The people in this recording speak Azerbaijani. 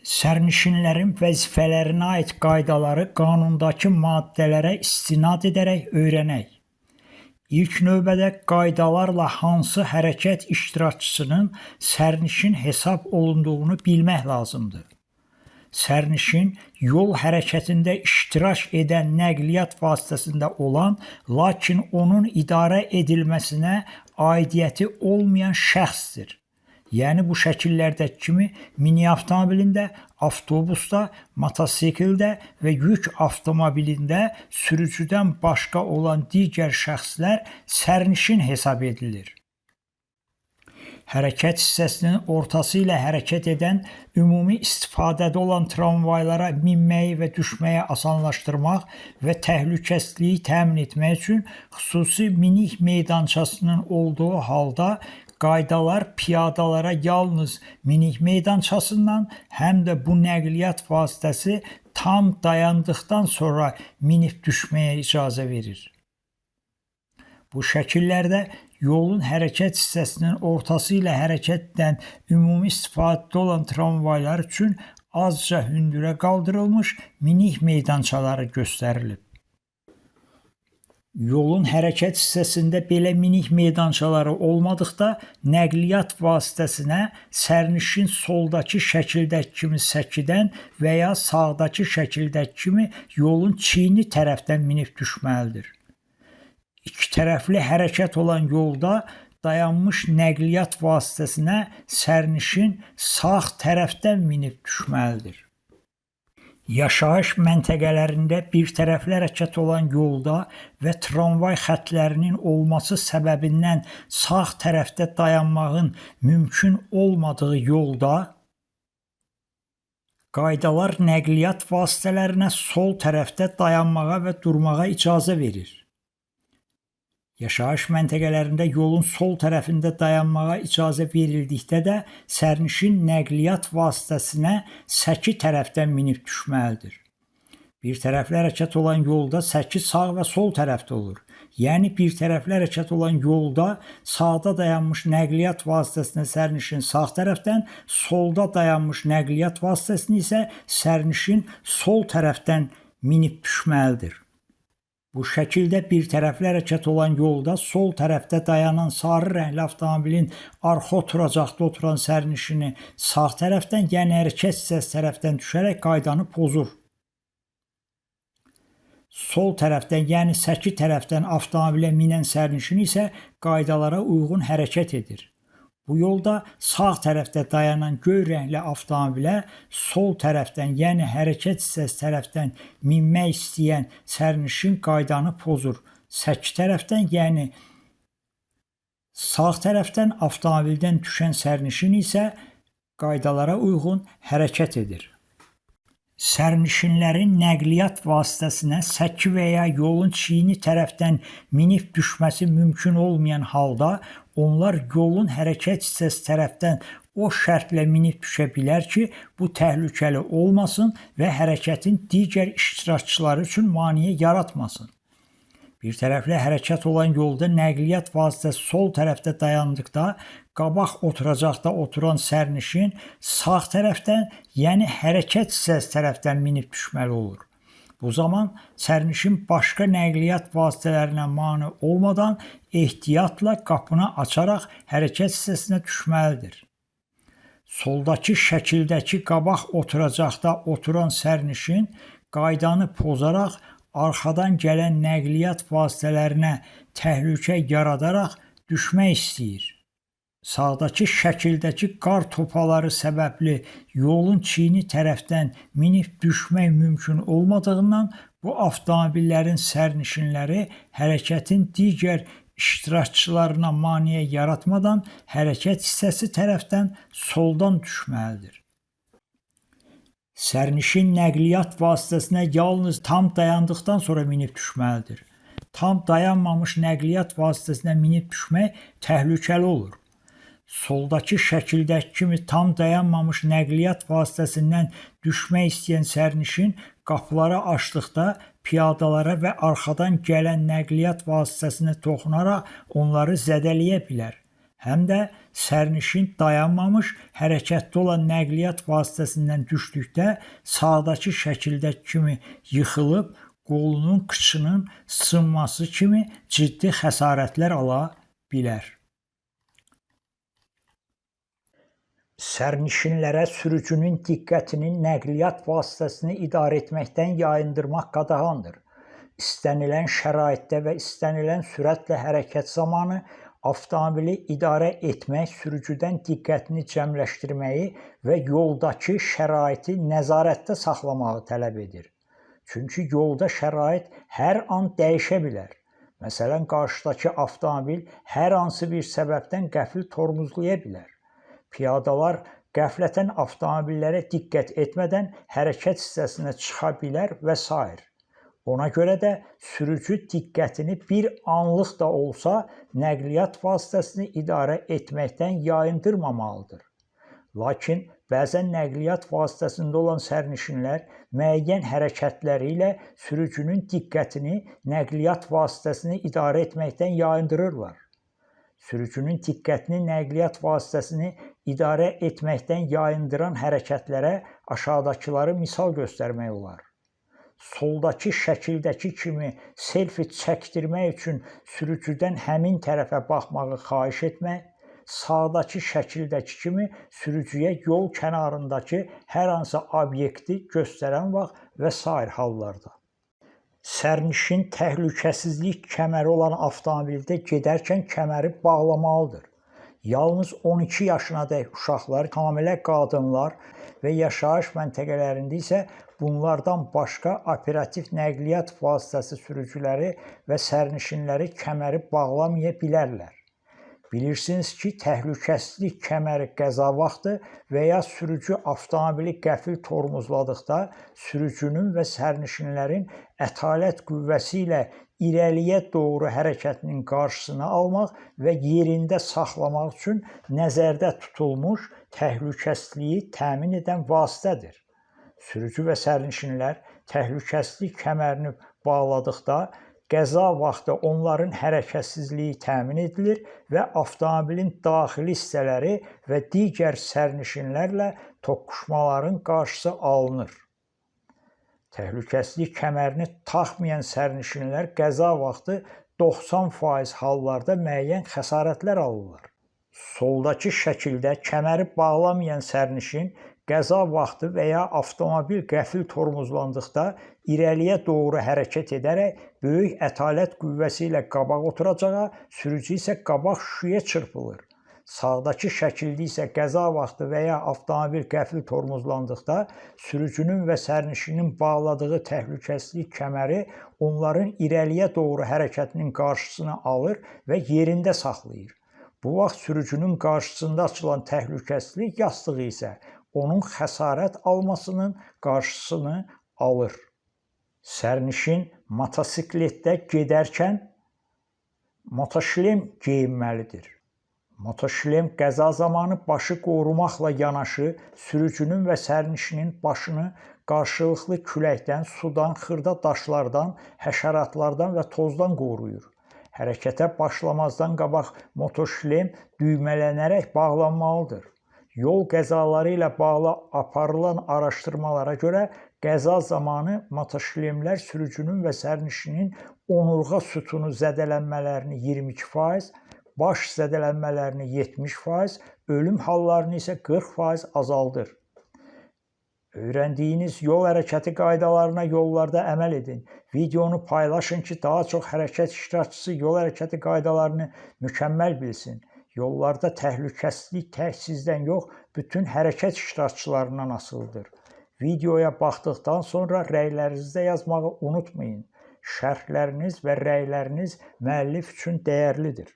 Sərnişinlərin vəzifələrinə aid qaydaları qanundakı maddələrə istinad edərək öyrənək. İlk növbədə qaydalarla hansı hərəkət iştirakçısının sərnişin hesab olunduğunu bilmək lazımdır. Sərnişin yol hərəkətində iştirak edən nəqliyyat vasitəsində olan, lakin onun idarə edilməsinə aidiyyəti olmayan şəxsdir. Yəni bu şəkillərdəki kimi mini avtomobilində, avtobusda, motosikildə və yük avtomobilində sürücüdən başqa olan digər şəxslər sərnişin hesab edilir. Hərəkət hissəsinin ortası ilə hərəkət edən, ümumi istifadədə olan tramvaylara minməyi və düşməyi asanlaşdırmaq və təhlükəsizliyi təmin etmək üçün xüsusi minik meydançasının olduğu halda qaydalar piyadalara yalnız minik meydançasından, həm də bu nəqliyyat vasitəsi tam dayandıqdan sonra minib düşməyə icazə verir. Bu şəkillərdə yolun hərəkət hissəsinin ortası ilə hərəkət edən ümumi istifadədə olan tramvaylar üçün azca hündürə qaldırılmış minik meydançaları göstərilib. Yolun hərəkət hissəsində belə minik meydançaları olmadıqda nəqliyyat vasitəsinə sərnişin soldakı şəkildəki kimi səkidən və ya sağdakı şəkildəki kimi yolun çiyni tərəfdən minib düşməlidir. İki tərəfli hərəkət olan yolda dayanmış nəqliyyat vasitəsinə sərnişin sağ tərəfdən minib düşməlidir. Yaşayış məntəqələrində bir tərəfli hərəkət olan yolda və tramvay xətlərinin olması səbəbindən sağ tərəfdə dayanmağın mümkün olmadığı yolda qaydalar nəqliyyat vasitələrinə sol tərəfdə dayanmağa və durmağa icazə verir. Yaşayış məntəqələrində yolun sol tərəfində dayanmağa icazə verildikdə də sərnişin nəqliyyat vasitəsinə səki tərəfdən minib düşməlidir. Bir tərəfli hərəkət olan yolda səki sağ və sol tərəfdə olur. Yəni bir tərəfli hərəkət olan yolda sağda dayanmış nəqliyyat vasitəsinə sərnişin sağ tərəfdən, solda dayanmış nəqliyyat vasitəsini isə sərnişin sol tərəfdən minib düşməlidir. Bu şəkildə bir tərəfli hərəkət olan yolda sol tərəfdə dayanan sarı rəngli avtomobilin arxa oturacaqda oturan sərnişini sağ tərəfdən, yəni hərəkət hissəsi tərəfdən düşərək qaydanı pozur. Sol tərəfdən, yəni səki tərəfdən avtomobilə minən sərnişin isə qaydalara uyğun hərəkət edir. Bu yolda sağ tərəfdə dayanan göy rəngli avtomobilə sol tərəfdən, yəni hərəkət hissəsi tərəfdən minmək istəyən sərnişin qaydanı pozur. Səki tərəfdən, yəni sağ tərəfdən avtomobildən düşən sərnişin isə qaydalara uyğun hərəkət edir. Sərnişinlərin nəqliyyat vasitəsinə səki və ya yolun çiyni tərəfdən minib düşməsi mümkün olmayan halda onlar yolun hərəkət hissəsi tərəfdən o şərtlə minib düşə bilər ki, bu təhlükəli olmasın və hərəkətin digər iştirakçıları üçün maneə yaratmasın. Bir tərəfli hərəkət olan yolda nəqliyyat vasitəsi sol tərəfdə dayandıqda qabaq oturacaqda oturan sərnişin sağ tərəfdən, yəni hərəkət hissəsi tərəfdən minib düşməli olur. Bu zaman sərnişin başqa nəqliyyat vasitələrinə mane olmadan ehtiyatla qapını açaraq hərəkət hissəsinə düşməlidir. Soldakı şəkildəki qabaq oturacaqda oturan sərnişin qaydanı pozaraq arxadan gələn nəqliyyat vasitələrinə təhlükə yaradaraq düşmək istəyir. Sağdakı şəkildəki qar topaları səbəbli yolun çiyni tərəfdən minib düşmək mümkün olmadığından bu avtomobillərin sərnişinləri hərəkətin digər iştirakçılarına maneə yaratmadan hərəkət hissəsi tərəfdən soldan düşməlidir. Sərnişin nəqliyyat vasitəsinə yalnız tam dayandıqdan sonra minib düşməlidir. Tam dayanmamış nəqliyyat vasitəsinə minib düşmək təhlükəli olur. Soldakı şəkildəki kimi tam dayanmamış nəqliyyat vasitəsindən düşmək istəyən sərnişin qapıları açdıqda piyadalara və arxadan gələn nəqliyyat vasitəsinə toxunaraq onları zədələyə bilər. həm də sərnişin dayanmamış hərəkətdə olan nəqliyyat vasitəsindən düşdükdə sağdakı şəkildə kimi yıxılıb qolunun qıçının sınması kimi ciddi xəsarətlər ala bilər. Sərnişinlərə sürücünün diqqətini nəqliyyat vasitəsini idarə etməkdən yayındırmaq qadağandır. İstənilən şəraitdə və istənilən sürətlə hərəkət zamanı avtomobili idarə etmək sürücüdən diqqətini cəmləşdirməyi və yoldakı şəraiti nəzarətdə saxlamağı tələb edir. Çünki yolda şərait hər an dəyişə bilər. Məsələn, qarşıdakı avtomobil hər hansı bir səbəbdən qəfil tormozlaya bilər. Piyadalar qəflətən avtomobillərə diqqət etmədən hərəkət hissəsinə çıxa bilər və s. Ona görə də sürücü diqqətini bir anlıq da olsa nəqliyyat vasitəsini idarə etməkdən yayındırmamalıdır. Lakin bəzən nəqliyyat vasitəsində olan sərnişinlər müəyyən hərəkətləri ilə sürücünün diqqətini nəqliyyat vasitəsini idarə etməkdən yayındırırlar. Sürücünün diqqətini nəqliyyat vasitəsini idarə etməkdən yayındıran hərəkətlərə aşağıdakıları misal göstərmək olar. Soldakı şəkildəki kimi selfie çəkdirmək üçün sürücüdən həmin tərəfə baxmağı xahiş etmək, sağdakı şəkildəki kimi sürücüyə yol kənarındakı hər hansı obyekti göstərən vaxt və s. hallarda. Sərnişin təhlükəsizlik kəməri olan avtomobildə gedərkən kəməri bağlamalıdır. Yalnız 12 yaşınadək uşaqlar, hamilə qadınlar və yaşayış məntəqələrində isə bunlardan başqa operativ nəqliyyat vasitəsi sürücüləri və sərnişinləri kəməri bağlamaya bilərlər. Bilirsiniz ki, təhlükəsizlik kəməri qəza vaxtı və ya sürücü avtomobili qəfil tormozladıqda sürücünün və sərnişinlərin ətalət qüvvəsi ilə irəliyə doğru hərəkətinin qarşısını almaq və yerində saxlamaq üçün nəzərdə tutulmuş təhlükəsizliyi təmin edən vasitədir. Sürücü və sərnişinlər təhlükəsizlik kəmərini bağladıqda qəza vaxtı onların hərəkətsizliyi təmin edilir və avtomobilin daxili hissələri və digər sərnişinlərlə toqquşmaların qarşısı alınır. Təhlükəsizlik kəmərini taxmayan sərnişinlər qəza vaxtı 90% hallarda müəyyən xəsarətlər alırlar. Soldakı şəkildə kəməri bağlamayan sərnişin qəza vaxtı və ya avtomobil qəfil tormozlandıqda irəliyə doğru hərəkət edərək böyük ətalət qüvvəsi ilə qabaq oturacağa, sürücü isə qabaq şüşəyə çırpılır. Sağdakı şəkildə isə qəza vaxtı və ya avtomobil qəfil tormozlandıqda sürücünün və sərnişinin bağladığı təhlükəsizlik kəməri onların irəliyə doğru hərəkətinin qarşısını alır və yerində saxlayır. Bu vaxt sürücünün qarşısında açılan təhlükəsizlik yastığı isə onun xəsarət almasının qarşısını alır. Sərnişin motosikletdə gedərkən motoşlem geyinməlidir. Motoşlem qəza zamanı başı qorumaqla yanaşı, sürücünün və sərnişinin başını qarşılıqlı küləkdən, sudan, xırda daşlardan, həşəratlardan və tozdan qoruyur. Hərəkətə başlamazdan qabaq motoşlem düymələnərək bağlanmalıdır. Yol qəzaları ilə bağlı aparılan araşdırmalara görə qəza zamanı motoşlemlər sürücünün və sərnişinin onurğa sütunu zədələnmələrini 22%, baş zədələnmələrini 70%, ölüm hallarını isə 40% azaldır. Öyrəndiyiniz yol hərəkəti qaydalarına yollarda əməl edin. Videonu paylaşın ki, daha çox hərəkət iştirakçısı yol hərəkəti qaydalarını mükəmməl bilsin. Yollarda təhlükəsizlik tək sizdən yox, bütün hərəkət iştirakçılarından asılıdır. Videoya baxdıqdan sonra rəylərinizi də yazmağı unutmayın. Şərhləriniz və rəyləriniz müəllif üçün dəyərlidir.